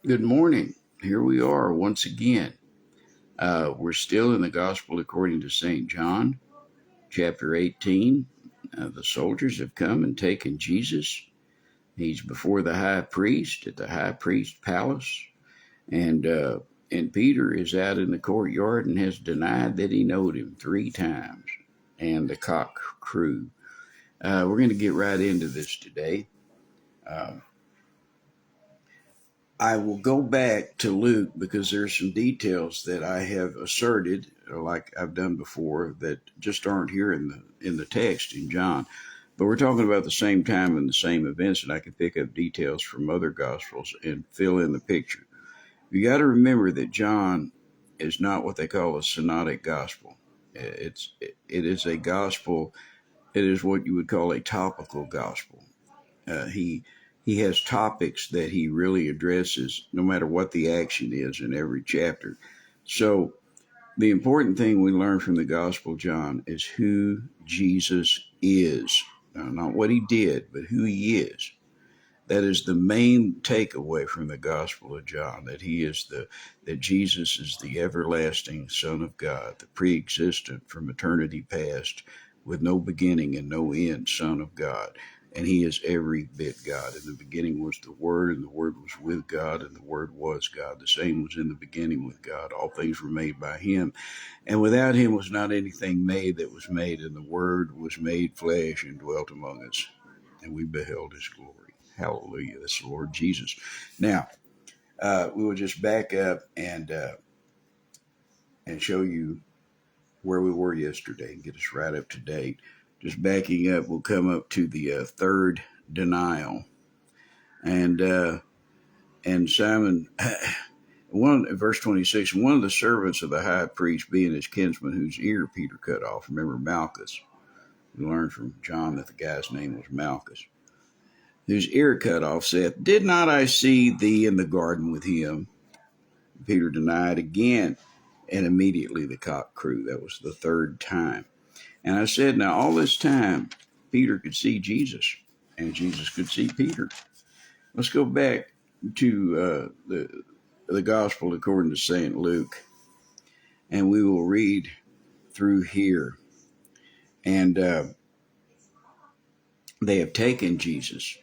Good morning. Here we are once again. We're still in the Gospel according to St. John, chapter 18. The soldiers have come and taken Jesus. He's before the high priest at the high priest's palace. And, uh, and Peter is out in the courtyard and has denied that he knowed him 3 times. And the cock crew. We're going to get right into this today. Uh, I will go back to Luke because there's some details that I have asserted, like I've done before, that just aren't here in the text in John. But we're talking about the same time and the same events, and I can pick up details from other gospels and fill in the picture. You got to remember that John is not what they call a synodic gospel. It is a gospel. It is what you would call a topical gospel. He has topics that he really addresses no matter what the action is in every chapter. So the important thing we learn from the Gospel of John is who Jesus is. Now, not what he did, but who he is. That is the main takeaway from the Gospel of John, that Jesus is the everlasting Son of God, the pre-existent from eternity past, with no beginning and no end Son of God. And he is every bit God. In the beginning was the Word, and the Word was with God, and the Word was God. The same was in the beginning with God. All things were made by him. And without him was not anything made that was made, and the Word was made flesh and dwelt among us, and we beheld his glory. Hallelujah. That's the Lord Jesus. Now, we will just back up and show you where we were yesterday and get us right up to date. Just backing up, we'll come up to the third denial. And Simon, verse 26, one of the servants of the high priest, being his kinsman, whose ear Peter cut off. Remember Malchus. We learned from John that the guy's name was Malchus. Whose ear cut off, saith, Did not I see thee in the garden with him? Peter denied again, and immediately the cock crew. That was the third time. And I said, now all this time, Peter could see Jesus, and Jesus could see Peter. Let's go back to the Gospel according to St. Luke, and we will read through here. And they have taken Jesus.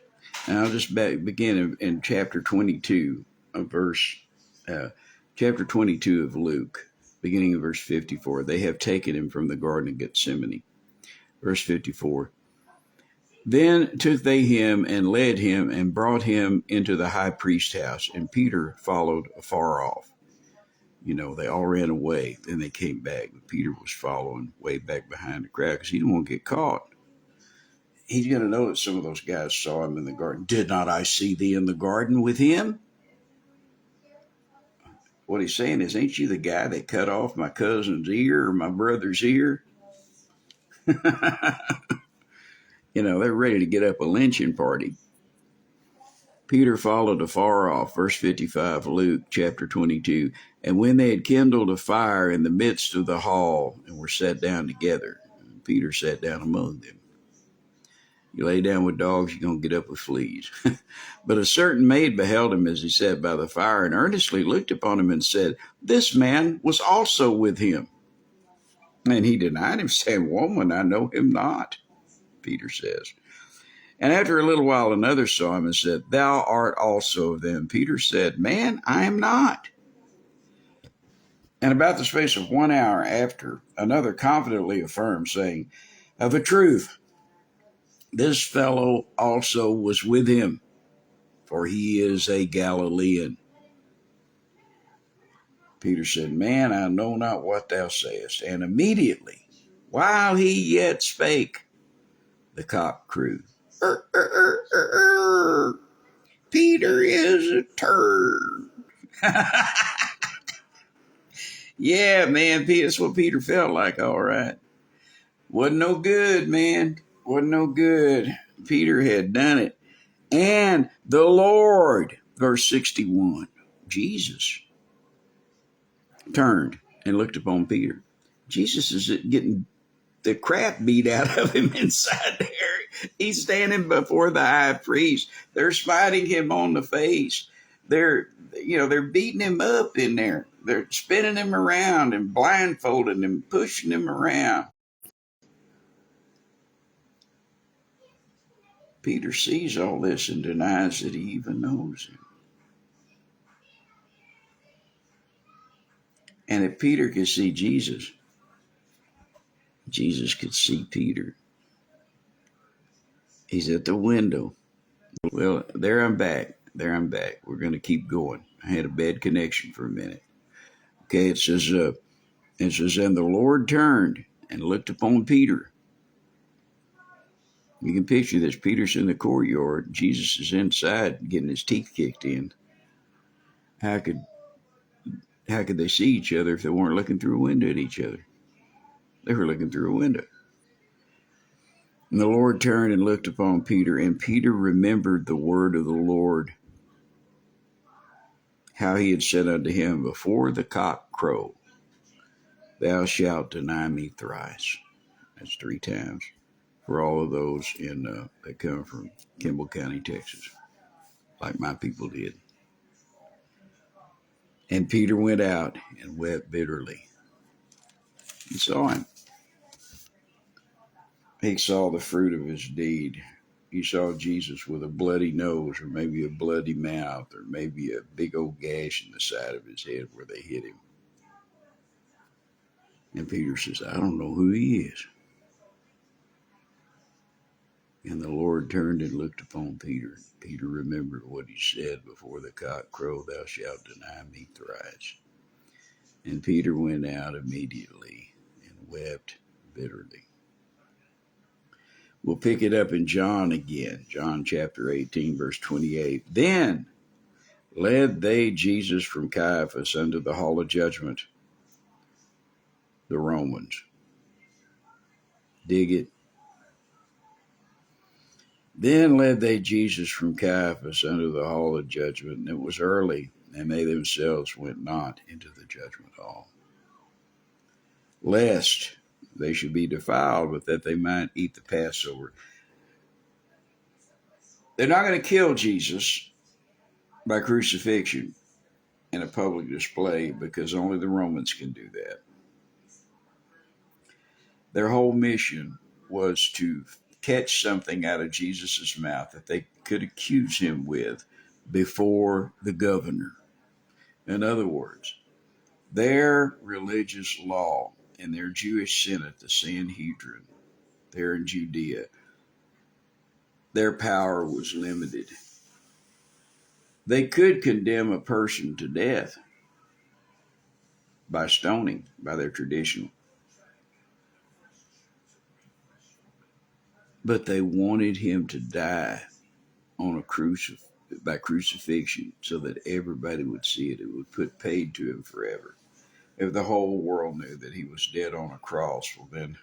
And I'll just begin in chapter 22 of chapter 22 of Luke, beginning of verse 54. They have taken him from the Garden of Gethsemane. Verse 54. Then took they him and led him and brought him into the high priest's house, and Peter followed afar off. They all ran away. Then they came back, but Peter was following way back behind the crowd because he didn't want to get caught. He's going to know that some of those guys saw him in the garden. Did not I see thee in the garden with him? What he's saying is, ain't you the guy that cut off my cousin's ear or my brother's ear? They're ready to get up a lynching party. Peter followed afar off, verse 55, Luke chapter 22. And when they had kindled a fire in the midst of the hall and were sat down together, Peter sat down among them. You lay down with dogs, you're going to get up with fleas. But a certain maid beheld him as he sat by the fire and earnestly looked upon him and said, This man was also with him. And he denied him, saying, Woman, I know him not, Peter says. And after a little while, another saw him and said, Thou art also of them. Peter said, Man, I am not. And about the space of 1 hour after, another confidently affirmed, saying, Of a truth, this fellow also was with him, for he is a Galilean. Peter said, Man, I know not what thou sayest. And immediately, while he yet spake, the cock crew. Peter is a turd. Yeah, man, that's what Peter felt like, all right. Wasn't no good, man. Wasn't no good. Peter had done it. And the Lord, verse 61, Jesus turned and looked upon Peter. Jesus is getting the crap beat out of him inside there. He's standing before the high priest. They're smiting him on the face. they're beating him up in there. They're spinning him around and blindfolding him, pushing him around. Peter sees all this and denies that he even knows him. And if Peter could see Jesus, Jesus could see Peter. He's at the window. Well, there I'm back. We're going to keep going. I had a bad connection for a minute. Okay, it says, and the Lord turned and looked upon Peter. You can picture this. Peter's in the courtyard. Jesus is inside getting his teeth kicked in. How could they see each other if they weren't looking through a window at each other? They were looking through a window. And the Lord turned and looked upon Peter, and Peter remembered the word of the Lord, how he had said unto him, before the cock crow, thou shalt deny me thrice. That's 3 times for all of those that come from Kimball County, Texas, like my people did. And Peter went out and wept bitterly. He saw him. He saw the fruit of his deed. He saw Jesus with a bloody nose, or maybe a bloody mouth, or maybe a big old gash in the side of his head where they hit him. And Peter says, I don't know who he is. And the Lord turned and looked upon Peter. Peter remembered what he said, before the cock crow, thou shalt deny me thrice. And Peter went out immediately and wept bitterly. We'll pick it up in John again. John chapter 18, verse 28. Then led they Jesus from Caiaphas unto the hall of judgment, the Romans. Dig it. Then led they Jesus from Caiaphas unto the hall of judgment, and it was early, and they themselves went not into the judgment hall, lest they should be defiled, but that they might eat the Passover. They're not going to kill Jesus by crucifixion in a public display, because only the Romans can do that. Their whole mission was to catch something out of Jesus' mouth that they could accuse him with before the governor. In other words, their religious law and their Jewish Senate, the Sanhedrin, there in Judea, their power was limited. They could condemn a person to death by stoning, by their tradition. But they wanted him to die on by crucifixion, so that everybody would see it. It would put paid to him forever. If the whole world knew that he was dead on a cross, well, then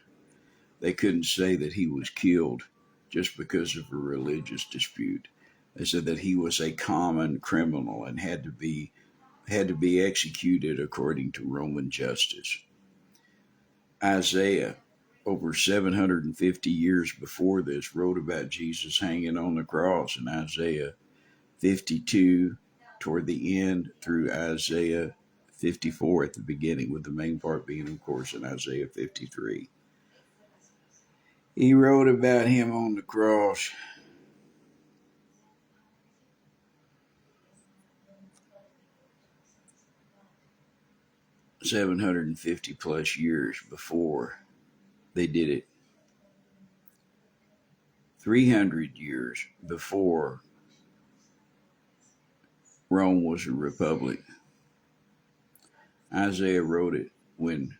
they couldn't say that he was killed just because of a religious dispute. They said that he was a common criminal and had to be executed according to Roman justice. Isaiah, over 750 years before this, wrote about Jesus hanging on the cross in Isaiah 52 toward the end through Isaiah 54 at the beginning, with the main part being, of course, in Isaiah 53. He wrote about him on the cross. $750 plus years before they did it. 300 years before Rome was a republic. Isaiah wrote it when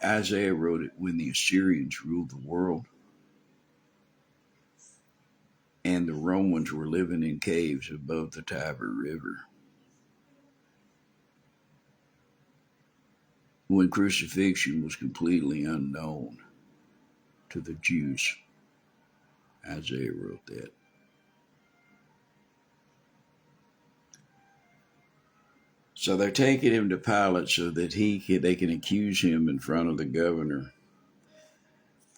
Isaiah wrote it when the Assyrians ruled the world and the Romans were living in caves above the Tiber River. When crucifixion was completely unknown to the Jews. Isaiah wrote that. So they're taking him to Pilate so that they can accuse him in front of the governor.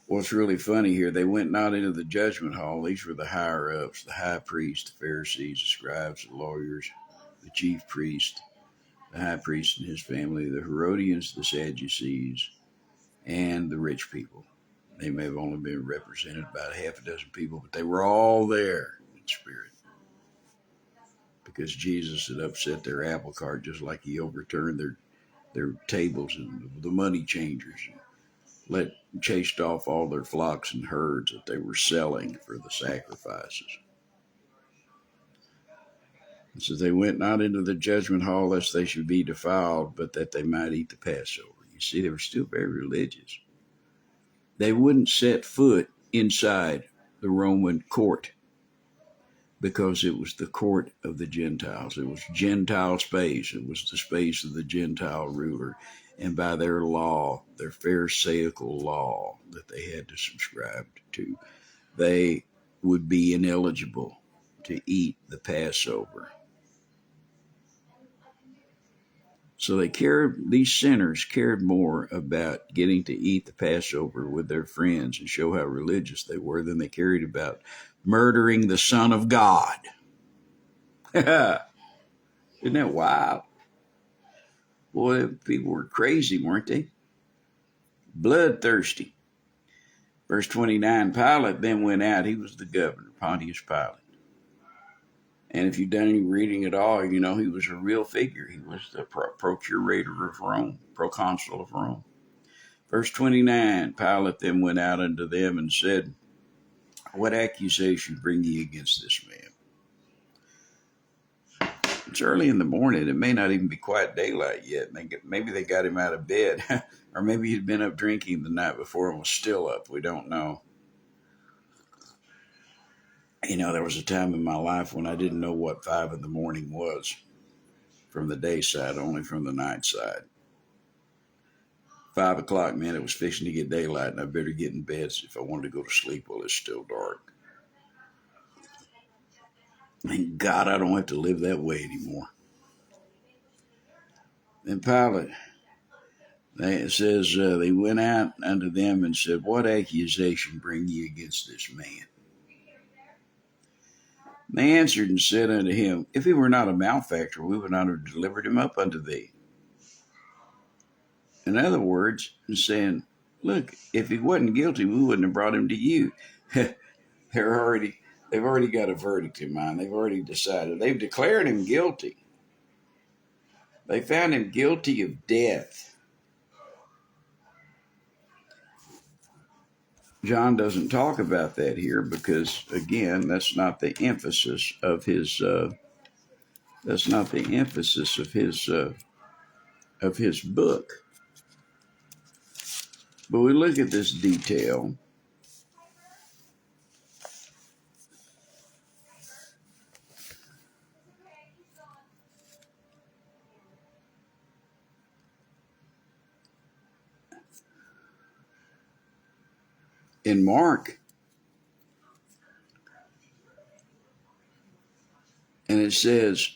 What's really funny here, they went not into the judgment hall. These were the higher ups, the high priests, the Pharisees, the scribes, the lawyers, the chief priest, the high priest and his family, the Herodians, the Sadducees, and the rich people. They may have only been represented about half a dozen people, but they were all there in spirit because Jesus had upset their apple cart just like he overturned their tables and the money changers, chased off all their flocks and herds that they were selling for the sacrifices. And so they went not into the judgment hall lest they should be defiled, but that they might eat the Passover. You see, they were still very religious. They wouldn't set foot inside the Roman court because it was the court of the Gentiles. It was Gentile space. It was the space of the Gentile ruler. And by their law, their Pharisaical law that they had to subscribe to, they would be ineligible to eat the Passover. So these sinners cared more about getting to eat the Passover with their friends and show how religious they were than they cared about murdering the Son of God. Isn't that wild? Boy, people were crazy, weren't they? Bloodthirsty. Verse 29, Pilate then went out. He was the governor, Pontius Pilate. And if you've done any reading at all, you know he was a real figure. He was the procurator of Rome, proconsul of Rome. Verse 29, Pilate then went out unto them and said, what accusation bring ye against this man? It's early in the morning. It may not even be quite daylight yet. Maybe they got him out of bed. Or maybe he'd been up drinking the night before and was still up. We don't know. You know, there was a time in my life when I didn't know what 5 in the morning was from the day side, only from the night side. 5 o'clock meant it was fixing to get daylight and I better get in bed if I wanted to go to sleep while it's still dark. Thank God I don't have to live that way anymore. Then Pilate, it says, they went out unto them and said, what accusation bring ye against this man? They answered and said unto him, if he were not a malefactor, we would not have delivered him up unto thee. In other words, saying, look, if he wasn't guilty, we wouldn't have brought him to you. They've already got a verdict in mind. They've already decided. They've declared him guilty. They found him guilty of death. John doesn't talk about that here because, again, that's not the emphasis of his. That's not the emphasis of his book. But we look at this detail. In Mark, and it says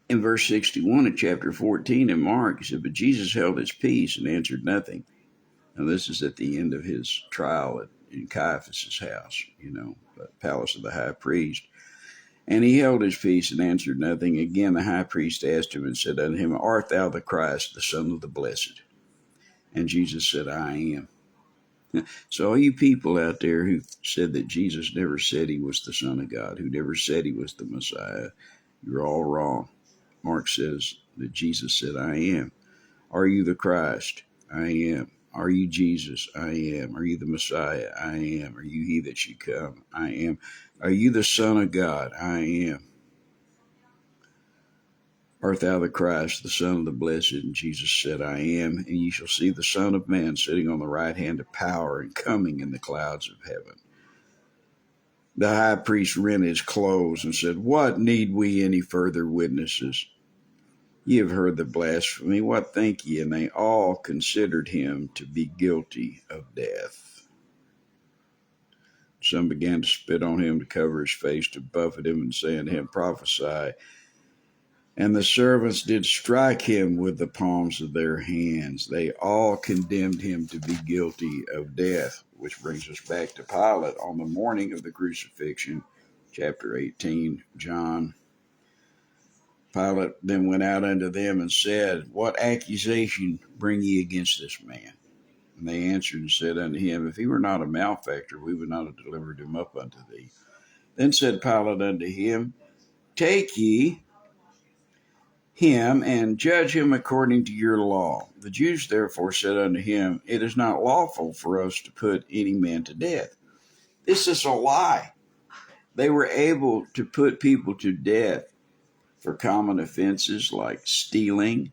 in verse 61 of chapter 14 in Mark, he said, but Jesus held his peace and answered nothing. Now this is at the end of his trial in Caiaphas' house, the palace of the high priest. And he held his peace and answered nothing. Again the high priest asked him and said unto him, art thou the Christ, the Son of the Blessed? And Jesus said, I am. So all you people out there who said that Jesus never said he was the Son of God, who never said he was the Messiah, you're all wrong. Mark says that Jesus said, I am. Are you the Christ? I am. Are you Jesus? I am. Are you the Messiah? I am. Are you he that should come? I am. Are you the Son of God? I am. Art thou the Christ, the Son of the Blessed? And Jesus said, I am. And ye shall see the Son of Man sitting on the right hand of power and coming in the clouds of heaven. The high priest rent his clothes and said, what need we any further witnesses? Ye have heard the blasphemy. What think ye? And they all considered him to be guilty of death. Some began to spit on him, to cover his face, to buffet him, and say unto him, prophesy. And the servants did strike him with the palms of their hands. They all condemned him to be guilty of death, which brings us back to Pilate on the morning of the crucifixion, chapter 18, John. Pilate then went out unto them and said, What accusation bring ye against this man? And they answered and said unto him, If he were not a malefactor, we would not have delivered him up unto thee. Then said Pilate unto him, Take ye him and judge him according to your law. The Jews therefore said unto him, It is not lawful for us to put any man to death. This is a lie. They were able to put people to death for common offenses like stealing,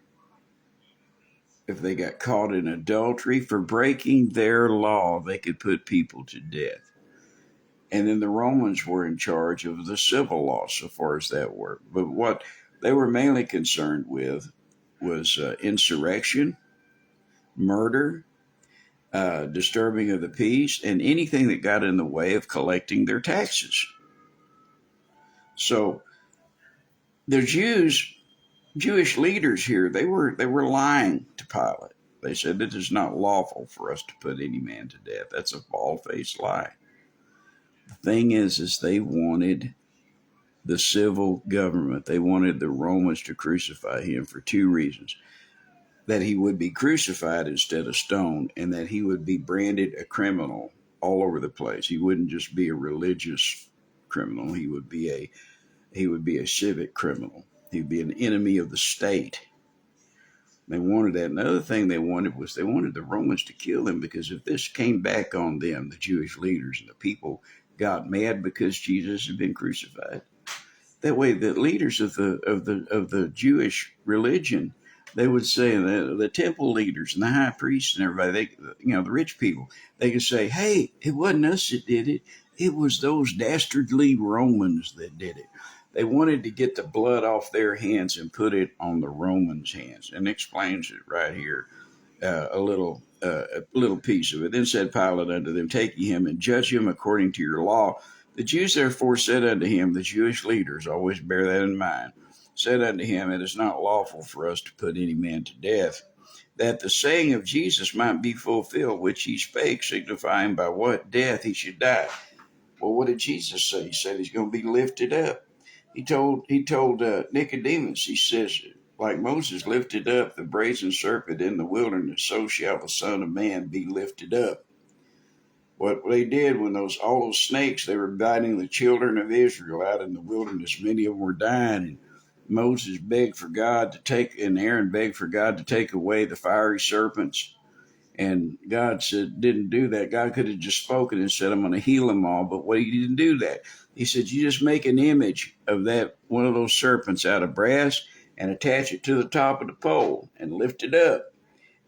if they got caught in adultery. For breaking their law, they could put people to death. And then the Romans were in charge of the civil law so far as that worked. But what they were mainly concerned with was insurrection, murder, disturbing of the peace, and anything that got in the way of collecting their taxes. So the Jewish leaders here, they were lying to Pilate. They said it is not lawful for us to put any man to death. That's a bald-faced lie. The thing is they wanted the civil government. They wanted the Romans to crucify him for two reasons: that he would be crucified instead of stoned, and that he would be branded a criminal all over the place. He wouldn't just be a religious criminal. He would be a civic criminal. He'd be an enemy of the state. They wanted that. Another thing they wanted was they wanted the Romans to kill him, because if this came back on them, the Jewish leaders and the people got mad because Jesus had been crucified. That way, the leaders of the Jewish religion, they would say, the temple leaders and the high priests and everybody, the rich people, they could say, "Hey, it wasn't us that did it. It was those dastardly Romans that did it." They wanted to get the blood off their hands and put it on the Romans' hands, and explains it right here, a little piece of it. Then said Pilate unto them, Take ye him and judge him according to your law. The Jews therefore said unto him, the Jewish leaders, always bear that in mind, said unto him, It is not lawful for us to put any man to death, that the saying of Jesus might be fulfilled, which he spake, signifying by what death he should die. Well, what did Jesus say? He said he's going to be lifted up. He told Nicodemus, he says, like Moses lifted up the brazen serpent in the wilderness, so shall the Son of Man be lifted up. What they did when all those snakes, they were biting the children of Israel out in the wilderness. Many of them were dying, and Moses begged for God to take, and Aaron begged for God to take away the fiery serpents. And God didn't do that. God could have just spoken and said, I'm going to heal them all. But he didn't do that. He said, you just make an image of that, one of those serpents out of brass, and attach it to the top of the pole and lift it up.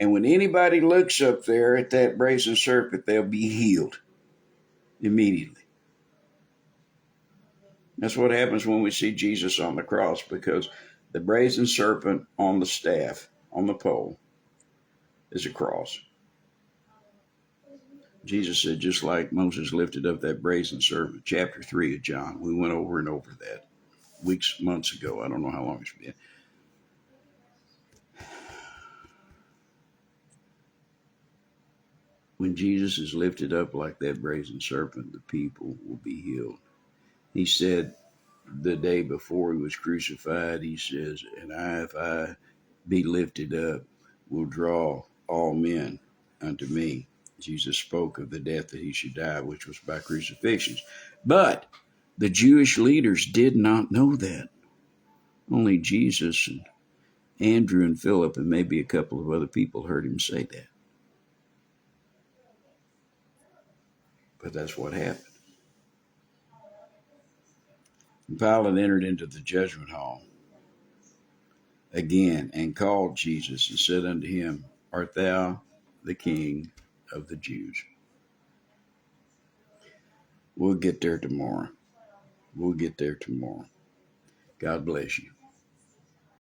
And when anybody looks up there at that brazen serpent, they'll be healed immediately. That's what happens when we see Jesus on the cross, because the brazen serpent on the staff, on the pole, is a cross. Jesus said, just like Moses lifted up that brazen serpent, chapter 3 of John. We went over and over that weeks, months ago. I don't know how long it's been. When Jesus is lifted up like that brazen serpent, the people will be healed. He said the day before he was crucified, he says, and if I be lifted up, will draw all men unto me. Jesus spoke of the death that he should die, which was by crucifixions. But the Jewish leaders did not know that. Only Jesus and Andrew and Philip and maybe a couple of other people heard him say that. But that's what happened. And Pilate entered into the judgment hall again and called Jesus and said unto him, Art thou the King of the Jews? We'll get there tomorrow. God bless you.